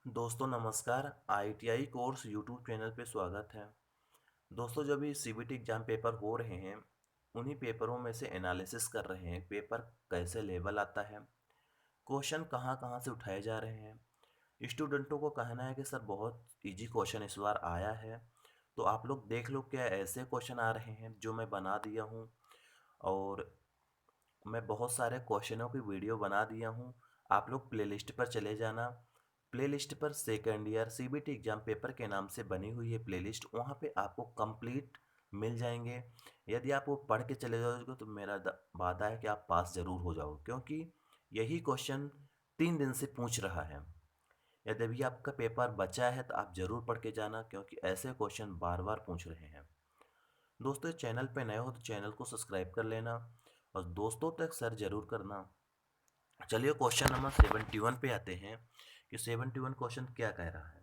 दोस्तों नमस्कार। ITI course YouTube channel पे स्वागत है। दोस्तों जब ये सीबीटी एग्जाम पेपर हो रहे हैं, उन्हीं पेपरों में से एनालिसिस कर रहे हैं पेपर कैसे लेवल आता है, क्वेश्चन कहाँ कहाँ से उठाए जा रहे हैं। स्टूडेंटों को कहना है कि सर बहुत इजी क्वेश्चन इस बार आया है, तो आप लोग देख लो क्या ऐसे क्वेश्चन आ रहे हैं जो मैं बना दिया हूँ। और मैं बहुत सारे क्वेश्चनों की वीडियो बना दिया हूँ। आप लोग प्लेलिस्ट पर चले जाना। प्लेलिस्ट पर second year CBT exam paper के नाम से बनी हुई है प्लेलिस्ट, वहाँ पे आपको कंप्लीट मिल जाएंगे। यदि आप वो पढ़ के चले जाओगे तो मेरा वादा है कि आप पास ज़रूर हो जाओगे, क्योंकि यही क्वेश्चन 3 दिन से पूछ रहा है। यदि अभी आपका पेपर बचा है तो आप ज़रूर पढ़ के जाना, क्योंकि ऐसे क्वेश्चन बार बार पूछ रहे हैं। दोस्तों चैनल पे नए हो तो चैनल को सब्सक्राइब कर लेना और दोस्तों तक शेयर जरूर करना। चलिए क्वेश्चन नंबर 71 पे आते हैं कि 71 क्वेश्चन क्या कह रहा है।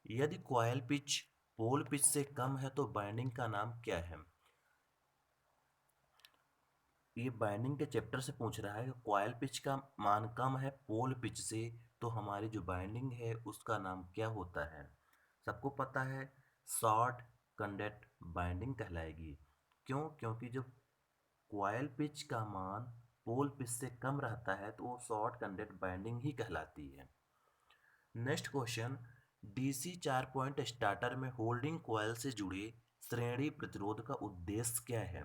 यदि कॉइल पिच पोल पिच से कम है तो बाइंडिंग का नाम क्या है। ये बाइंडिंग के चैप्टर से पूछ रहा है कि कॉइल पिच का मान कम है पोल पिच से, तो हमारी जो बाइंडिंग है उसका नाम क्या होता है। सबको पता है शॉर्ट कंडक्ट बाइंडिंग कहलाएगी। क्यों? क्योंकि जब कॉइल पिच का मान पोल पिच से कम रहता है तो वो शॉर्ट कंडक्ट बाइंडिंग ही कहलाती है। Next question, DC 4 point starter में होल्डिंग कॉइल से जुड़े श्रेणी प्रतिरोध का उद्देश्य क्या है।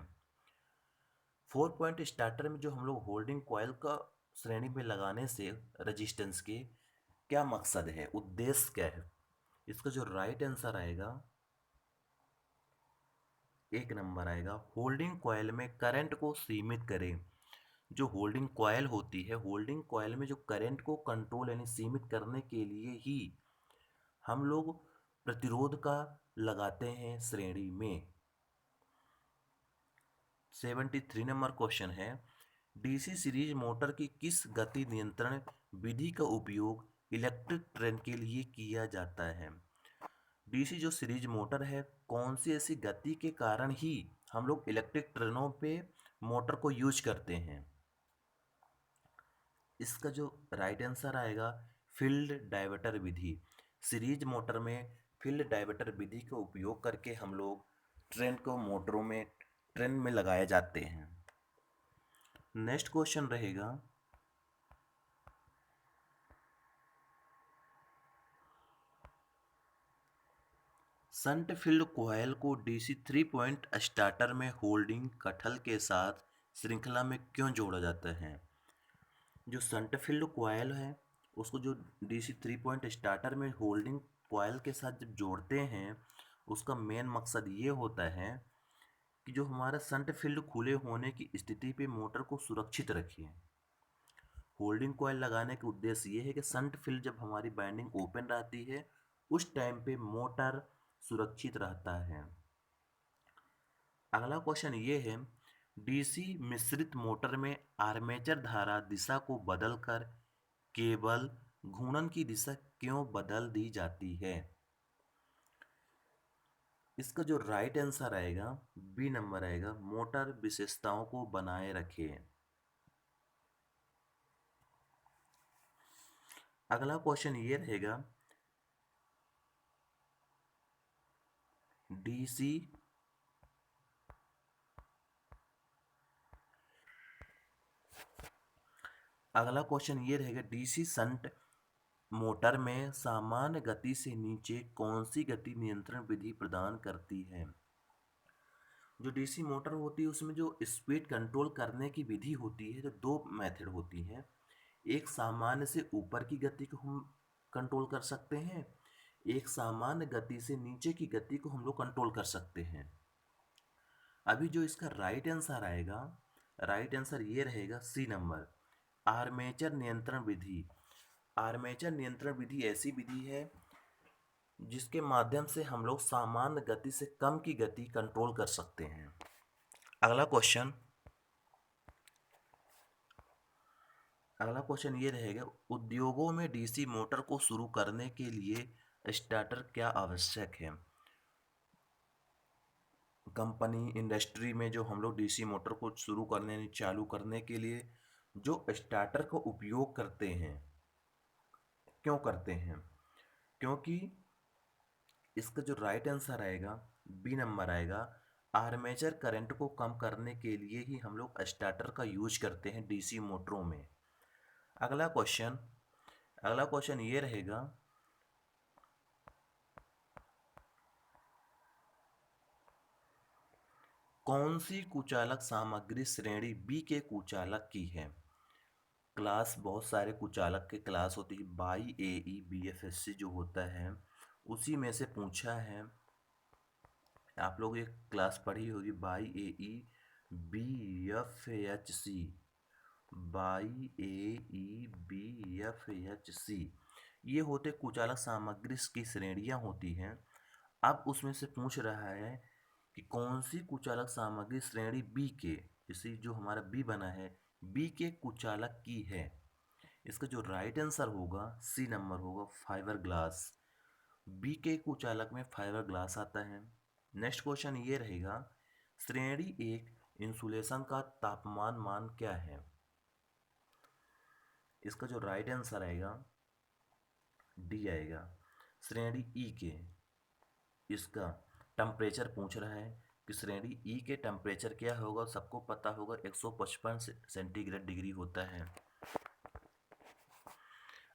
4 पॉइंट स्टार्टर में जो हम लोग होल्डिंग कॉइल का श्रेणी में लगाने से रेजिस्टेंस के क्या मकसद है, उद्देश्य क्या है। इसका जो राइट आंसर आएगा, एक नंबर आएगा, होल्डिंग कॉइल में करंट को सीमित करें। जो होल्डिंग कॉइल होती है, होल्डिंग कॉइल में जो करंट को कंट्रोल यानी सीमित करने के लिए ही हम लोग प्रतिरोध का लगाते हैं श्रेणी में। 73 नंबर क्वेश्चन है, डीसी सीरीज मोटर की किस गति नियंत्रण विधि का उपयोग इलेक्ट्रिक ट्रेन के लिए किया जाता है। डीसी जो सीरीज मोटर है, कौन सी ऐसी गति के कारण ही हम लोग इलेक्ट्रिक ट्रेनों पे मोटर को यूज करते हैं। इसका जो राइट आंसर आएगा, फील्ड डाइवर्टर विधि। सीरीज मोटर में फील्ड डाइवर्टर विधि का उपयोग करके हम लोग ट्रेन को मोटरों में ट्रेन में लगाए जाते हैं। नेक्स्ट क्वेश्चन रहेगा, संट फील्ड कॉइल को डीसी 3 पॉइंट स्टार्टर में होल्डिंग कटहल के साथ श्रृंखला में क्यों जोड़ा जाता है। जो संट फील्ड कॉइल है उसको जो डीसी 3 पॉइंट स्टार्टर में होल्डिंग कॉइल के साथ जब जोड़ते हैं, उसका मेन मकसद ये होता है कि जो हमारा संट फील्ड खुले होने की स्थिति पे मोटर को सुरक्षित रखे। होल्डिंग कॉइल लगाने का उद्देश्य ये है कि संट फील्ड जब हमारी बाइंडिंग ओपन रहती है उस टाइम पे मोटर सुरक्षित रहता है। अगला क्वेश्चन ये है, डीसी मिश्रित मोटर में आर्मेचर धारा दिशा को बदलकर केवल घूर्णन की दिशा क्यों बदल दी जाती है। इसका जो राइट आंसर आएगा, बी नंबर आएगा, मोटर विशेषताओं को बनाए रखे। अगला क्वेश्चन ये रहेगा, डीसी अगला क्वेश्चन ये रहेगा, डीसी शंट मोटर में सामान्य गति से नीचे कौन सी गति नियंत्रण विधि प्रदान करती है। जो डीसी मोटर होती है उसमें जो स्पीड कंट्रोल करने की विधि होती है, तो दो मेथड होती हैं। एक सामान्य से ऊपर की गति को हम कंट्रोल कर सकते हैं, एक सामान्य गति से नीचे की गति को हम लोग कंट्रोल कर सकते हैं। अभी जो इसका राइट आंसर आएगा, राइट आंसर ये रहेगा सी नंबर, आर्मेचर नियंत्रण विधि। आर्मेचर नियंत्रण विधि ऐसी विधि है जिसके माध्यम से हम लोग सामान्य गति से कम की गति कंट्रोल कर सकते हैं। अगला क्वेश्चन ये रहेगा, उद्योगों में डीसी मोटर को शुरू करने के लिए स्टार्टर क्या आवश्यक है। कंपनी इंडस्ट्री में जो हम लोग डीसी मोटर को शुरू करने चालू करने के लिए जो स्टार्टर का उपयोग करते हैं, क्यों करते हैं। क्योंकि इसका जो राइट आंसर आएगा बी नंबर आएगा। आर्मेचर करंट को कम करने के लिए ही हम लोग स्टार्टर का यूज करते हैं डीसी मोटरों में। अगला क्वेश्चन अगला क्वेश्चन ये रहेगा, कौन सी कुचालक सामग्री श्रेणी बी के कुचालक की है? क्लास बहुत सारे कुचालक के क्लास होती है, by A E B F S C जो होता है उसी में से पूछा है। आप लोग एक क्लास पढ़ी होगी, by A E B F H C, by A E B F H C, ये होते कुचालक सामग्री की श्रेणियां होती हैं। अब उसमें से पूछ रहा है कि कौन सी कुचालक सामग्री श्रेणी बी के, इसी जो हमारा बी बना है, बी के कुचालक की है। इसका जो राइट आंसर होगा सी नंबर होगा, फाइबर ग्लास। बी के कुचालक में फाइबर ग्लास आता है। नेक्स्ट क्वेश्चन ये रहेगा, श्रेणी एक इंसुलेशन का तापमान मान क्या है? इसका जो राइट आंसर आएगा डी आएगा। श्रेणी ई के इसका टेम्परेचर पूछ रहा है कि श्रेणी ई के टेम्परेचर क्या होगा, सबको पता होगा 155 सेंटीग्रेड डिग्री होता है।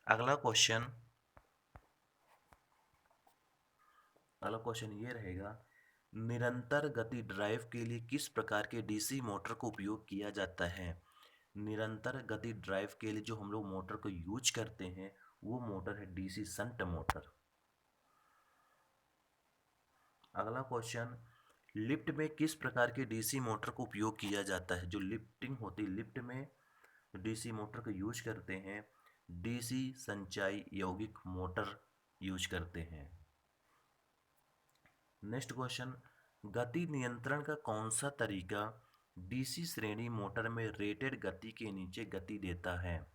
अगला क्वेश्चन ये रहेगा, निरंतर गति ड्राइव के लिए किस प्रकार के डीसी मोटर का उपयोग किया जाता है? निरंतर गति ड्राइव के लिए जो हम लोग मोटर को यूज करते हैं वो मोटर है डीसी शंट मोटर। अगला क्वेश्चन, लिफ्ट में किस प्रकार के डीसी मोटर का उपयोग किया जाता है? जो लिफ्टिंग होती है, लिफ्ट में डीसी मोटर का यूज करते हैं, डीसी संचाई यौगिक मोटर यूज करते हैं। नेक्स्ट क्वेश्चन, गति नियंत्रण का कौन सा तरीका डीसी श्रेणी मोटर में रेटेड गति के नीचे गति देता है?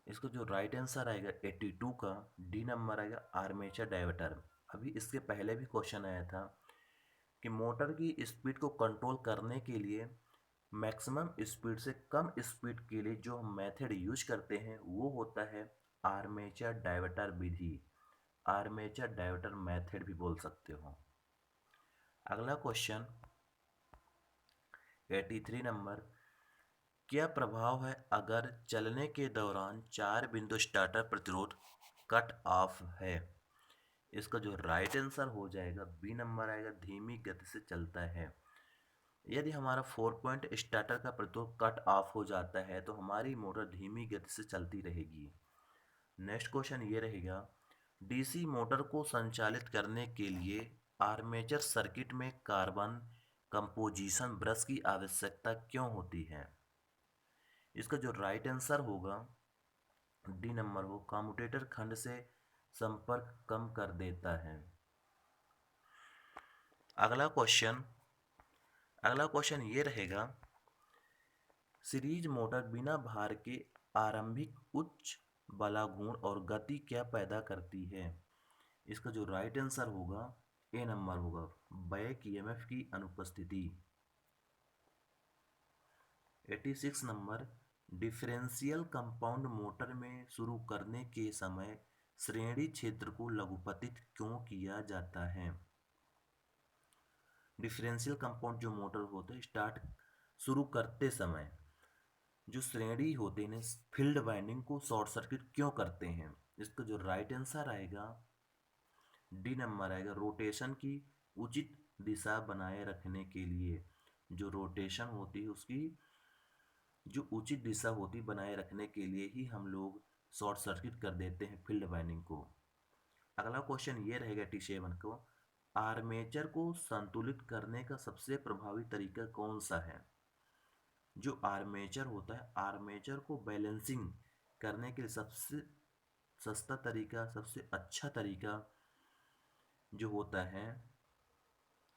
इसको जो राइट आंसर आएगा 82 का डी नंबर आएगा, आर्मेचर डायवर्टर। अभी इसके पहले भी क्वेश्चन आया था कि मोटर की स्पीड को कंट्रोल करने के लिए मैक्सिमम स्पीड से कम स्पीड के लिए जो हम मेथड यूज करते हैं वो होता है आर्मेचर डायवर्टर विधि, आर्मेचर डायवर्टर मेथड भी बोल सकते हो। अगला क्वेश्चन 83 नंबर, क्या प्रभाव है अगर चलने के दौरान 4 बिंदु स्टार्टर प्रतिरोध कट ऑफ है? इसका जो राइट आंसर हो जाएगा बी नंबर आएगा, धीमी गति से चलता है। यदि हमारा 4 पॉइंट स्टार्टर का प्रतिरोध कट ऑफ हो जाता है तो हमारी मोटर धीमी गति से चलती रहेगी। नेक्स्ट क्वेश्चन ये रहेगा, डीसी मोटर को संचालित करने के लिए आर्मेचर सर्किट में कार्बन कंपोजिशन ब्रश की आवश्यकता क्यों होती है? इसका जो राइट आंसर होगा डी नंबर हो, कम्यूटेटर खंड से संपर्क कम कर देता है। अगला क्वेश्चन ये रहेगा, सीरीज मोटर बिना भार के आरंभिक उच्च बलागुण और गति क्या पैदा करती है? इसका जो राइट आंसर होगा ए नंबर होगा, बैक ईएमएफ की अनुपस्थिति। 86 नंबर, डिफरेंशियल कंपाउंड मोटर में शुरू करने के समय श्रेणी क्षेत्र को लघुपतित क्यों किया जाता है? डिफरेंशियल कंपाउंड जो मोटर होते हैं स्टार्ट शुरू करते समय जो श्रेणी होते हैं फील्ड वाइंडिंग को शॉर्ट सर्किट क्यों करते हैं? इसका जो राइट आंसर आएगा डी नंबर आएगा, रोटेशन की उचित दिशा बनाए रखने के लिए। जो रोटेशन होती है उसकी जो उचित दिशा होती बनाए रखने के लिए ही हम लोग शॉर्ट सर्किट कर देते हैं फील्ड वाइंडिंग को। अगला क्वेश्चन ये रहेगा 87 को, आर्मेचर को संतुलित करने का सबसे प्रभावी तरीका कौन सा है? जो आर्मेचर होता है, आर्मेचर को बैलेंसिंग करने के लिए सबसे सस्ता तरीका, सबसे अच्छा तरीका जो होता है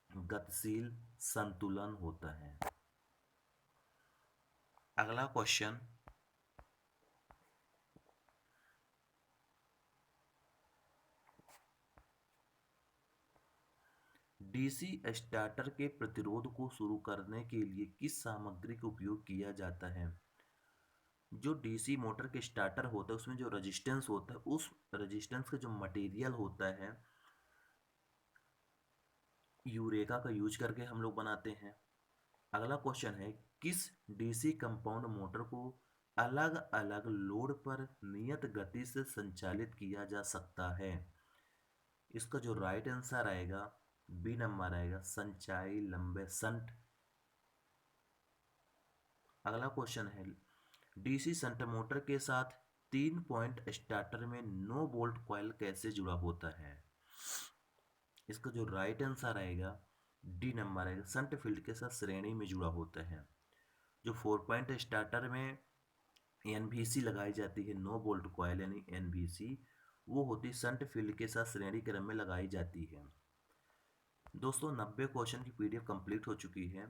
गतिशील संतुलन होता है। अगला क्वेश्चन डीसी स्टार्टर के प्रतिरोध को शुरू करने के लिए किस सामग्री का उपयोग किया जाता है? जो डीसी मोटर के स्टार्टर होता है उसमें जो रेजिस्टेंस होता है, उस रेजिस्टेंस का जो मटेरियल होता है यूरेका का यूज करके हम लोग बनाते हैं। अगला क्वेश्चन है, किस डीसी कंपाउंड मोटर को अलग अलग लोड पर नियत गति से संचालित किया जा सकता है? इसका जो राइट आंसर आएगा बी नंबर आएगा, संचाई लंबे संट। अगला क्वेश्चन है, डीसी शंट मोटर के साथ 3 पॉइंट स्टार्टर में नो बोल्ट कॉइल कैसे जुड़ा होता है? इसका जो राइट आंसर आएगा डी नंबर आएगा, शंट फील्ड के साथ श्रेणी में जुड़ा होता है। जो 4 पॉइंट स्टार्टर में एनवीसी लगाई जाती है, नो बोल्ट कॉइल यानी एनवीसी, वो होती शंट फील्ड के साथ श्रेणी क्रम में लगाई जाती है। दोस्तों 90 क्वेश्चन की पीडीएफ कंप्लीट हो चुकी है।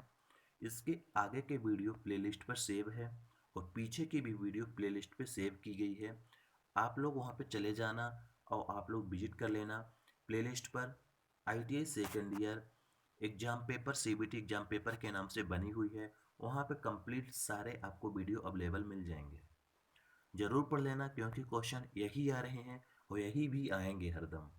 इसके आगे के वीडियो प्लेलिस्ट पर सेव है और पीछे की भी वीडियो प्लेलिस्ट पे सेव की गई है। आप लोग वहाँ पे चले जाना और आप लोग विजिट कर लेना। प्लेलिस्ट पर ITI second year exam paper, CBT exam paper के नाम से बनी हुई है। वहाँ पे कंप्लीट सारे आपको वीडियो अवेलेबल मिल जाएंगे। ज़रूर पढ़ लेना क्योंकि क्वेश्चन यही आ रहे हैं और यही भी आएंगे हरदम।